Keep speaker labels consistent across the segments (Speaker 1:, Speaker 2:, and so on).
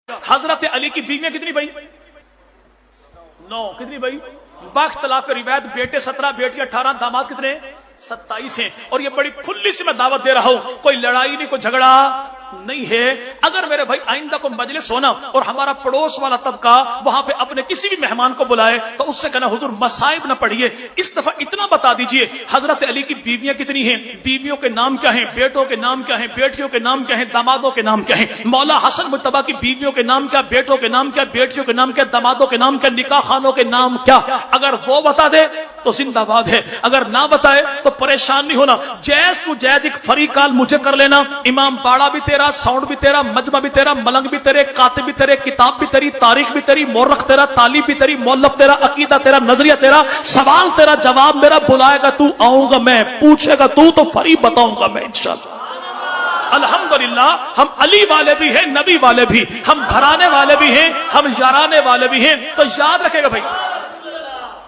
Speaker 1: हजरत अली की बीवियां कितनी भाई? 9। कितनी भाई? बाख्तलाफ रिवायत बेटे 17, बेटी 18, दामाद कितने? 27 हैं। और ये बड़ी खुली से मैं दावत दे रहा हूं, कोई लड़ाई नहीं, कोई झगड़ा नहीं है। अगर मेरे भाई आइंदा को मजलिस होना और हमारा पड़ोस वाला तबका वहां पे अपने किसी भी मेहमान को बुलाए तो उससे कहना हुजूर मसाइब ना पढ़िए, इस दफा इतना बता दीजिए हजरत अली की बीवियां कितनी हैं, बीवियों के नाम क्या हैं, बेटों के नाम क्या हैं, बेटियों के नाम क्या हैं, दामादों के नाम क्या हैं, मौला हसन मुज्तबा की बीवियों के नाम क्या, बेटों के नाम क्या, बेटियों के नाम क्या, दामादों के नाम क्या, निकाह खानों के नाम क्या। अगर वो बता दे तो जिंदाबाद है, अगर ना बताए तो परेशान नहीं होना। जैज टू जैज एक फरी कॉल मुझे कर लेना। इमाम बाड़ा भी तेरा, साउंड भी तेरा, मजमा भी तेरा, मलंग भी तेरे, कातिब भी तेरे, किताब भी तेरी, तारीख भी तेरी, मोरख तेरा, तालीब भी तेरी, मौलफ तेरा, अकीदा तेरा, नजरिया तेरा, सवाल तेरा, जवाब मेरा। बुलाएगा तू, आऊंगा मैं, पूछेगा तू तो फरी बताऊंगा मैं इंशाअल्लाह। अल्हम्दुलिल्लाह हम अली वाले भी हैं, नबी वाले भी, हम घराने वाले भी हैं, हम याराने वाले भी हैं। तो याद रखेगा भाई,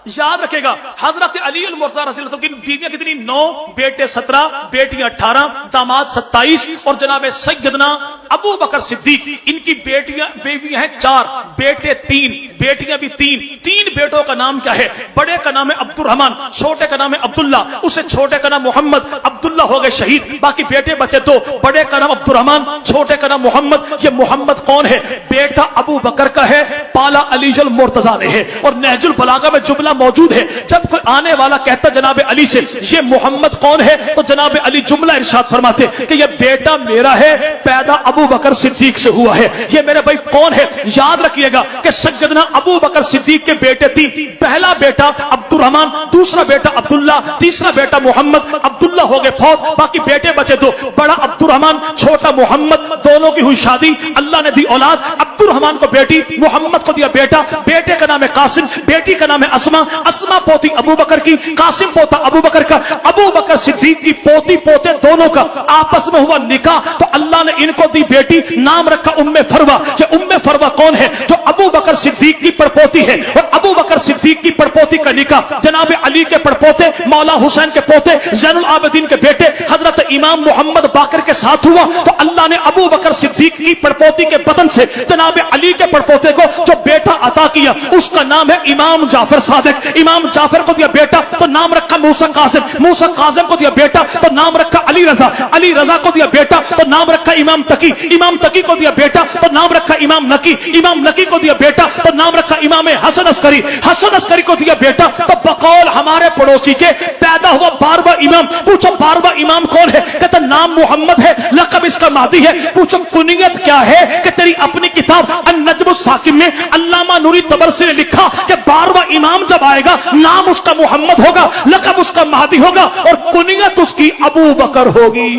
Speaker 1: याद रखेगा हजरत अली मुर्तज़ा रज़ियल्लाहु की बीवियां कितनी? 9, बेटे 17, बेटियां 18, दामाद 27। और जनाब सैयदना अबू बकर सिद्दीक, इनकी बीवियां हैं 4, बेटे 3, बेटियां भी 3। 3 बेटों का नाम क्या है? बड़े का नाम है अब्दुर्रहमान, छोटे का नाम है अब्दुल्ला, उससे छोटे का नाम मोहम्मद। अब्दुल्ला हो गए शहीद, बाकी बेटे बचे 2, बड़े का नाम अब्दुर्रहमान, छोटे का नाम मोहम्मद। ये मोहम्मद कौन है? बेटा अबू बकर का है, पाला अलीजुल मुर्तज़ा ने है। और नहजुल बलागा में जुमला मौजूद है, जब कोई आने वाला कहता जनाब अली से ये मोहम्मद कौन है, तो जनाब अली जुमला इरशाद फरमाते कि ये बेटा मेरा है, पैदा अबू बकर सिद्दीक से हुआ है। ये मेरे भाई कौन है? याद रखिएगा कि सैयदना अबू बकर सिद्दीक के बेटे 3, पहला बेटा अब्दुर्रहमान, दूसरा बेटा अब्दुल्ला, तीसरा बेटा मोहम्मद। अब्दुल्ला हो गए फौत, बाकी बेटे बचे 2, बड़ा अब्दुर्रहमान, छोटा मोहम्मद। दोनों की हुई शादी, अल्लाह ने दी औलाद। अब्दुर्रहमान को बेटी, मोहम्मद को दिया बेटा। बेटे का नाम है कासिम, बेटी का नाम है अस्मा। अस्मा पोती अबू बकर की, कासिम पोता अबू बकर का। अबू बकर सिद्दीक की पोती पोते दोनों का आपस में हुआ निकाह, तो अल्लाह ने इनको दी बेटी, नाम रखा उम्मे फरवा। ये उम्मे फरवा कौन है? जो अबू बकर सिद्दीक की पड़पोती है। और अबू बकर सिद्दीक की पड़पोती का निकाह जनाब अली के पड़पोते, मौला हुसैन के पोते, ज़ैनुल आबिदीन के बेटे हजरत इमाम मोहम्मद बाकर के साथ हुआ। तो अल्लाह ने अबू बकर सिद्दीक की पड़पोती के बदन से जनाब अली के पड़पोते को जो बेटा अता किया, उसका नाम है इमाम जाफर सादिक। इमाम जाफर को दिया बेटा तो नाम रखा मूसा कासिम, मूसा कासिम को दिया बेटा तो नाम रखा अली रजा, अली रजा को दिया बेटा तो नाम रखा इमाम तकी, इमाम तकी को दिया बेटा तो नाम रखा इमाम नकी, इमाम नकी को दिया बेटा तो नाम रखा इमाम हसन अस्करी, हसन अस्करी को दिया बेटा तो बकौल हमारे पड़ोसी के पैदा हुआ 12वां इमाम। पूछो 12वां इमाम कौन है? कहता नाम मोहम्मद है, लक़ब इसका मादी है। पूछो कुनियत क्या है? कि तेरी अपनी किताब अन-नज्म अस-साकिब में अल्लामा नूरी तबरसी ने लिखा कि 12वां इमाम जब आएगा नाम उसका मोहम्मद होगा, लक़ब उसका महदी होगा और कुनियत उसकी अबू बकर होगी।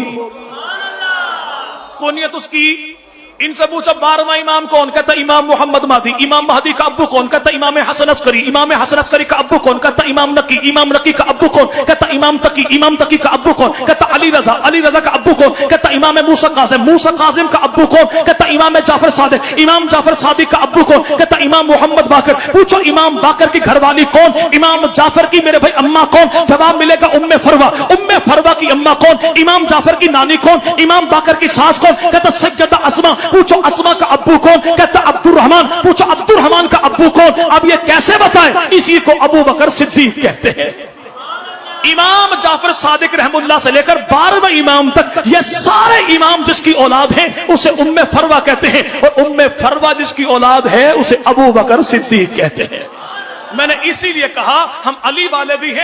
Speaker 1: कुनियत उसकी। इनसे पूछा 12वां इमाम कौन? कहता इमाम मोहम्मद महदी। इमाम महदी का अब्बू कौन? कहता इमाम हसन अस्करी। इमाम हसन अस्करी का अब्बू कौन? कहता इमाम नकी। इमाम नकी का अब्बू कौन? कहता इमाम तकी। इमाम तकी का अब्बू कौन? कहता अली रजा। अली रजा का अब्बू कौन? कहता इमाम मूसा कासिम। मूसा कासिम का अब्बू कौन? कहता इमाम जाफर सादिक। इमाम जाफर सादिक का अब्बू कौन? कहता इमाम मोहम्मद बाकर। पूछो इमाम बाकर की घरवाली कौन? इमाम जाफर की मेरे भाई अम्मा कौन? जवाब मिलेगा उम्मे फरवा। उम्मे फरवा की अम्मा कौन? इमाम जाफर की नानी कौन? इमाम बाकर की सास कौन? कहता सैयदा अस्मा। पूछो अस्मा का अब्बू कौन? कहता अब्दुर्रहमान। पूछो अब्दुर्रहमान का अब्बू कौन? अब ये कैसे बताएं? इसी को अबू बकर सिद्दीक कहते हैं। इमाम जाफर सादिक रहमुल्लाह से लेकर 12वें इमाम तक ये सारे इमाम जिसकी औलाद है उसे उम्मे फरवा कहते हैं, और उम्मे फरवा जिसकी औलाद है उसे अबू बकर सिद्दीक कहते हैं। मैंने इसीलिए कहा हम अली वाले भी हैं।